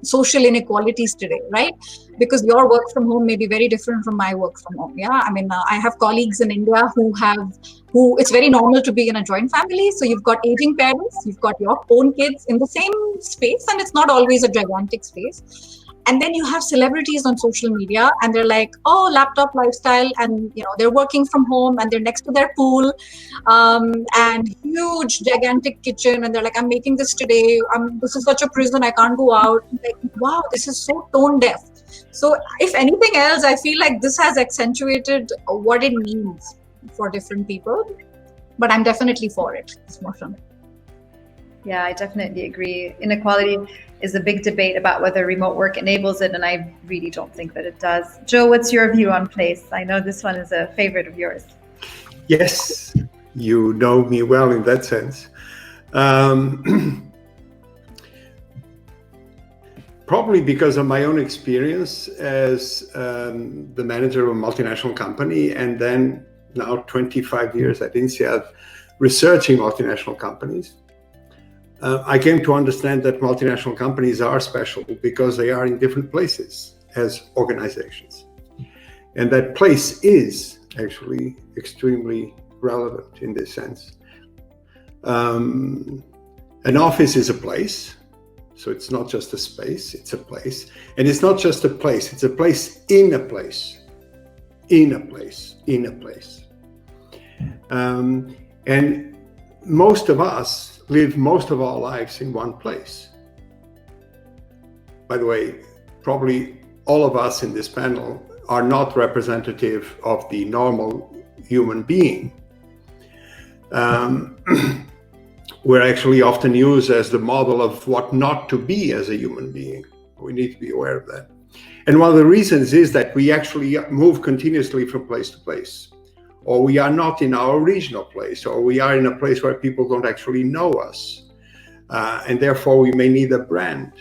social inequalities today, right? Because your work from home may be very different from my work from home. Yeah, I mean, I have colleagues in India who it's very normal to be in a joint family. So you've got aging parents, you've got your own kids in the same space, and it's not always a gigantic space. And then you have celebrities on social media, and they're like, oh, laptop lifestyle, and they're working from home, and they're next to their pool, and huge, gigantic kitchen, and they're like, I'm making this today. This is such a prison, I can't go out. Like, wow, this is so tone deaf. So if anything else, I feel like this has accentuated what it means for different people. But I'm definitely for it, this motion. Yeah, I definitely agree. Inequality is a big debate about whether remote work enables it, and I really don't think that it does. Joe, what's your view on place? I know this one is a favorite of yours. Yes, you know me well in that sense. Probably because of my own experience as the manager of a multinational company, and then now 25 years at INSEAD researching multinational companies. I came to understand that multinational companies are special because they are in different places as organizations. And that place is actually extremely relevant in this sense. An office is a place, so it's not just a space, it's a place. And it's not just a place, it's a place in a place, in a place, in a place. And most of us live most of our lives in one place. By the way, probably all of us in this panel are not representative of the normal human being. We're actually often used as the model of what not to be as a human being. We need to be aware of that. And one of the reasons is that we actually move continuously from place to place. Or we are not in our regional place, or we are in a place where people don't actually know us. And therefore we may need a brand.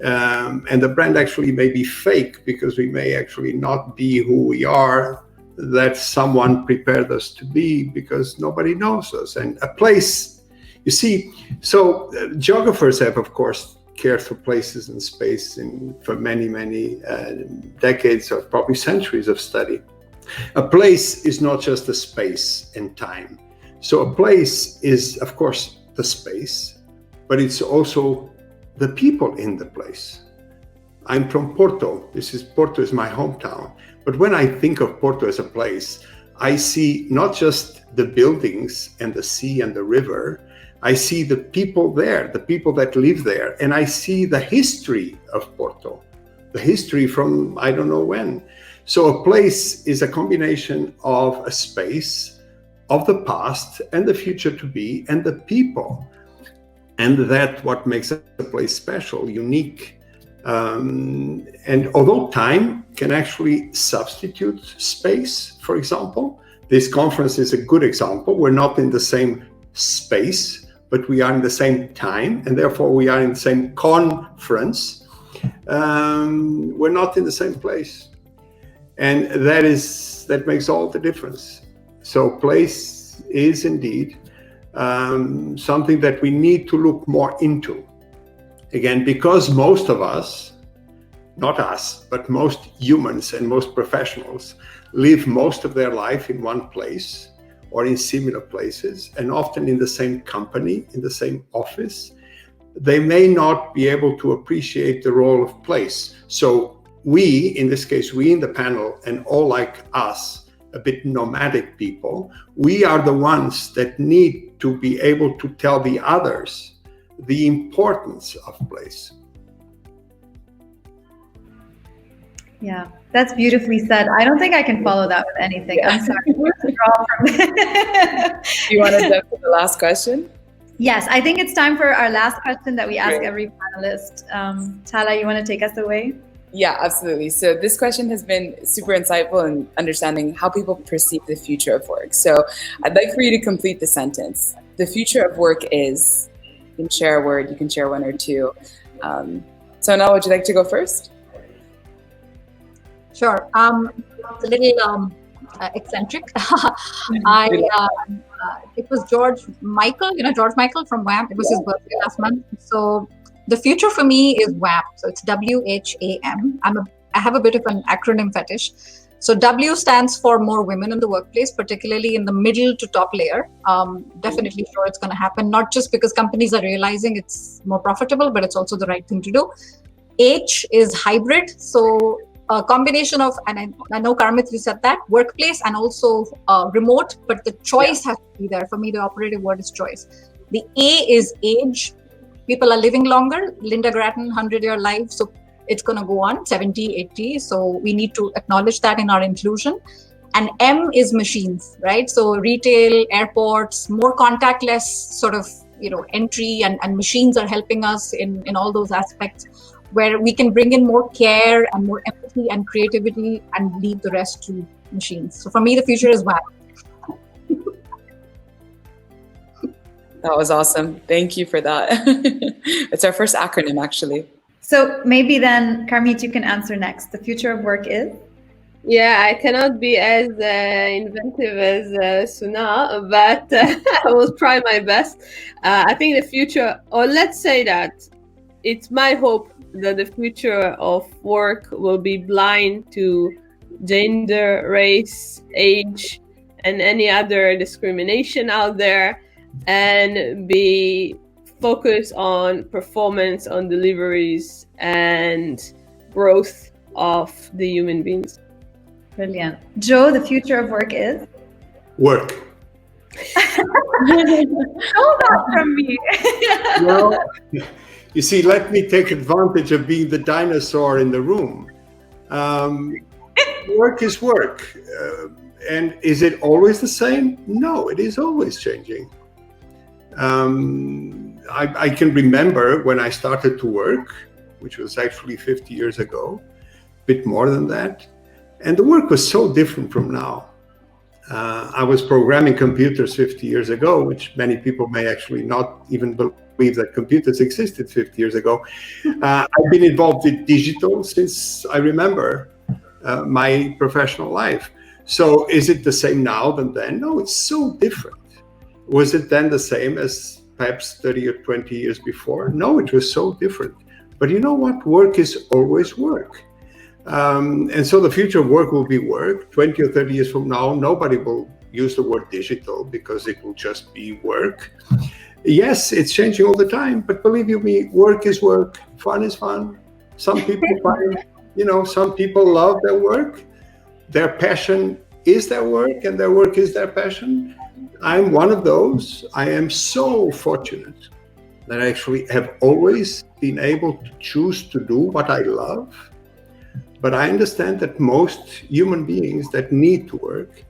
And the brand actually may be fake because we may actually not be who we are, that someone prepared us to be, because nobody knows us. And a place, you see, so geographers have, of course, care for places and space for many, many decades or probably centuries of study. A place is not just a space and time. So a place is, of course, the space, but it's also the people in the place. I'm from Porto. Porto is my hometown. But when I think of Porto as a place, I see not just the buildings and the sea and the river, I see the people there, the people that live there, and I see the history of Porto, the history from I don't know when. So a place is a combination of a space, of the past and the future to be, and the people. And that's what makes a place special, unique. And although time can actually substitute space, for example, this conference is a good example. We're not in the same space, but we are in the same time, and therefore we are in the same conference. We're not in the same place. And that makes all the difference. So place is indeed something that we need to look more into. Again, because most of us, not us, but most humans and most professionals live most of their life in one place or in similar places, and often in the same company, in the same office, they may not be able to appreciate the role of place. So we, in this case, we in the panel, and all like us, a bit nomadic people, we are the ones that need to be able to tell the others the importance of place. Yeah, that's beautifully said. I don't think I can follow that with anything. Yeah. I'm sorry. Do you want to jump to the last question? Yes, I think it's time for our last question that we ask every panelist. Tala, you want to take us away? Yeah, absolutely. So this question has been super insightful in understanding how people perceive the future of work. So I'd like for you to complete the sentence. The future of work is... You can share a word, you can share one or two. Sonal, would you like to go first? Sure. It's a little eccentric. It was George Michael, George Michael from Wham. It was his birthday last month. So the future for me is Wham. So it's WHAM. I have a bit of an acronym fetish. So W stands for more women in the workplace, particularly in the middle to top layer. Definitely sure it's going to happen, not just because companies are realizing it's more profitable, but it's also the right thing to do. H is hybrid. So a combination of, and I know Carmit, you said that, workplace and also remote, but the choice has to be there. For me, the operative word is choice. The A is age. People are living longer. Linda Grattan, 100-year life. So it's going to go on 70, 80. So we need to acknowledge that in our inclusion. And M is machines, right? So retail, airports, more contactless sort of, entry and machines are helping us in all those aspects where we can bring in more care and more empathy and creativity and leave the rest to machines. So for me, the future is WAP. That was awesome. Thank you for that. It's our first acronym, actually. So maybe then, Carmit, you can answer next. The future of work is? Yeah, I cannot be as inventive as Sonal, but I will try my best. I think the future, or let's say that it's my hope that the future of work will be blind to gender, race, age, and any other discrimination out there, and be focused on performance, on deliveries, and growth of the human beings. Brilliant. Joe, the future of work is? Work. Know that from me. Well, you see, let me take advantage of being the dinosaur in the room. Work is work. And is it always the same? No, it is always changing. I can remember when I started to work, which was actually 50 years ago, a bit more than that. And the work was so different from now. I was programming computers 50 years ago, which many people may actually not even believe that computers existed 50 years ago. I've been involved with digital since I remember my professional life. So is it the same now than then? No, it's so different. Was it then the same as perhaps 30 or 20 years before? No, it was so different. But you know what? Work is always work. And so the future of work will be work. 20 or 30 years from now, nobody will use the word digital because it will just be work. Yes, it's changing all the time, but believe you me, work is work, fun is fun. Some people find, some people love their work. Their passion is their work and their work is their passion. I'm one of those. I am so fortunate that I actually have always been able to choose to do what I love. But I understand that most human beings that need to work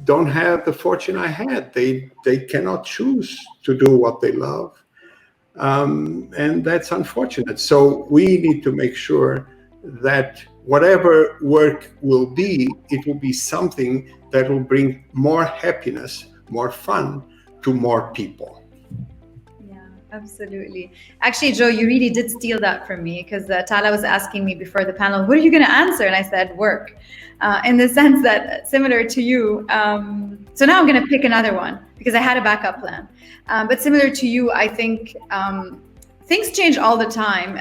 don't have the fortune I had. They cannot choose to do what they love. And that's unfortunate. So we need to make sure that whatever work will be, it will be something that will bring more happiness, more fun to more people. Absolutely. Actually, Joe, you really did steal that from me, because Tala was asking me before the panel, what are you going to answer? And I said, work. In the sense that, similar to you, so now I'm going to pick another one because I had a backup plan. But similar to you, I think things change all the time.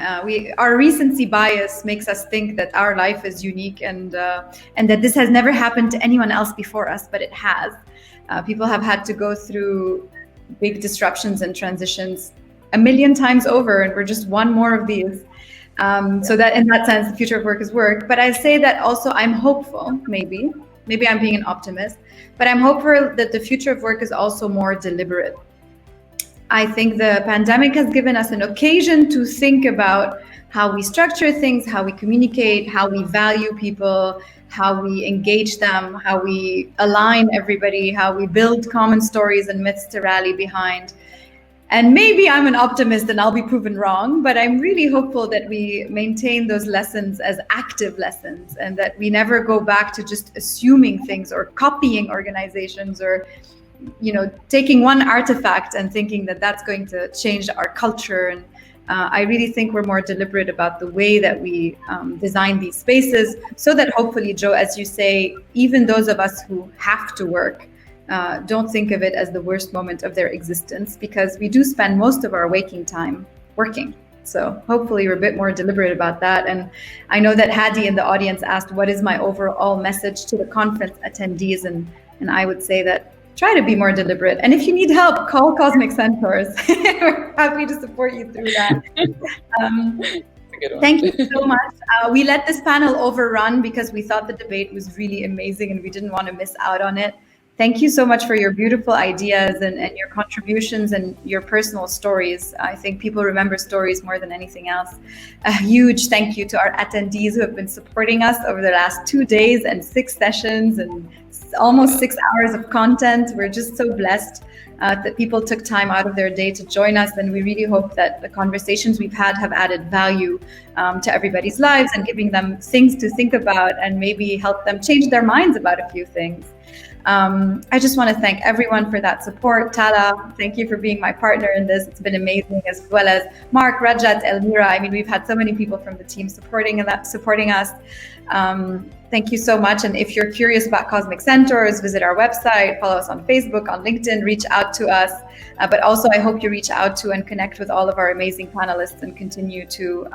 Our recency bias makes us think that our life is unique and that this has never happened to anyone else before us, but it has. People have had to go through big disruptions and transitions a million times over, and we're just one more of these. So that in that sense, the future of work is work. But I say that also I'm hopeful, maybe I'm being an optimist, but I'm hopeful that the future of work is also more deliberate. I think the pandemic has given us an occasion to think about how we structure things, how we communicate, how we value people, how we engage them, how we align everybody, how we build common stories and myths to rally behind. And maybe I'm an optimist and I'll be proven wrong, but I'm really hopeful that we maintain those lessons as active lessons and that we never go back to just assuming things or copying organizations or, taking one artifact and thinking that that's going to change our culture. And I really think we're more deliberate about the way that we design these spaces so that hopefully, Joe, as you say, even those of us who have to work, don't think of it as the worst moment of their existence, because we do spend most of our waking time working. So hopefully we're a bit more deliberate about that. And I know that Hadi in the audience asked, what is my overall message to the conference attendees? And I would say that try to be more deliberate. And if you need help, call Cosmic Centaurs. We're happy to support you through that. Thank you so much. We let this panel overrun because we thought the debate was really amazing and we didn't want to miss out on it. Thank you so much for your beautiful ideas and your contributions and your personal stories. I think people remember stories more than anything else. A huge thank you to our attendees who have been supporting us over the last 2 days and 6 sessions and almost 6 hours of content. We're just so blessed that people took time out of their day to join us. And we really hope that the conversations we've had have added value to everybody's lives and giving them things to think about and maybe help them change their minds about a few things. I just want to thank everyone for that support. Tala, thank you for being my partner in this. It's been amazing, as well as Mark, Rajat, Elmira. I mean, we've had so many people from the team supporting us. Thank you so much. And if you're curious about Cosmic Centaurs, visit our website, follow us on Facebook, on LinkedIn, reach out to us. But also, I hope you reach out to and connect with all of our amazing panelists and continue to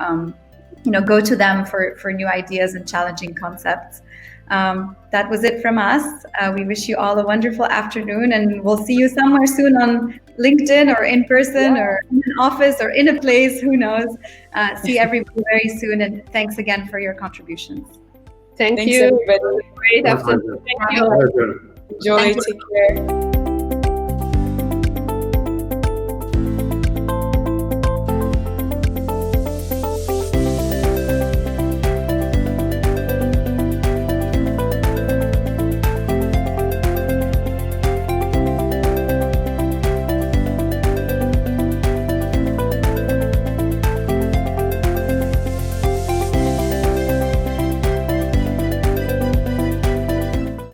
go to them for new ideas and challenging concepts. That was it from us. We wish you all a wonderful afternoon, and we'll see you somewhere soon on LinkedIn or in person or in an office or in a place, who knows. See everybody very soon, and thanks again for your contributions. Thanks, you. Everybody. Great afternoon. Thank you. Enjoy. Take care.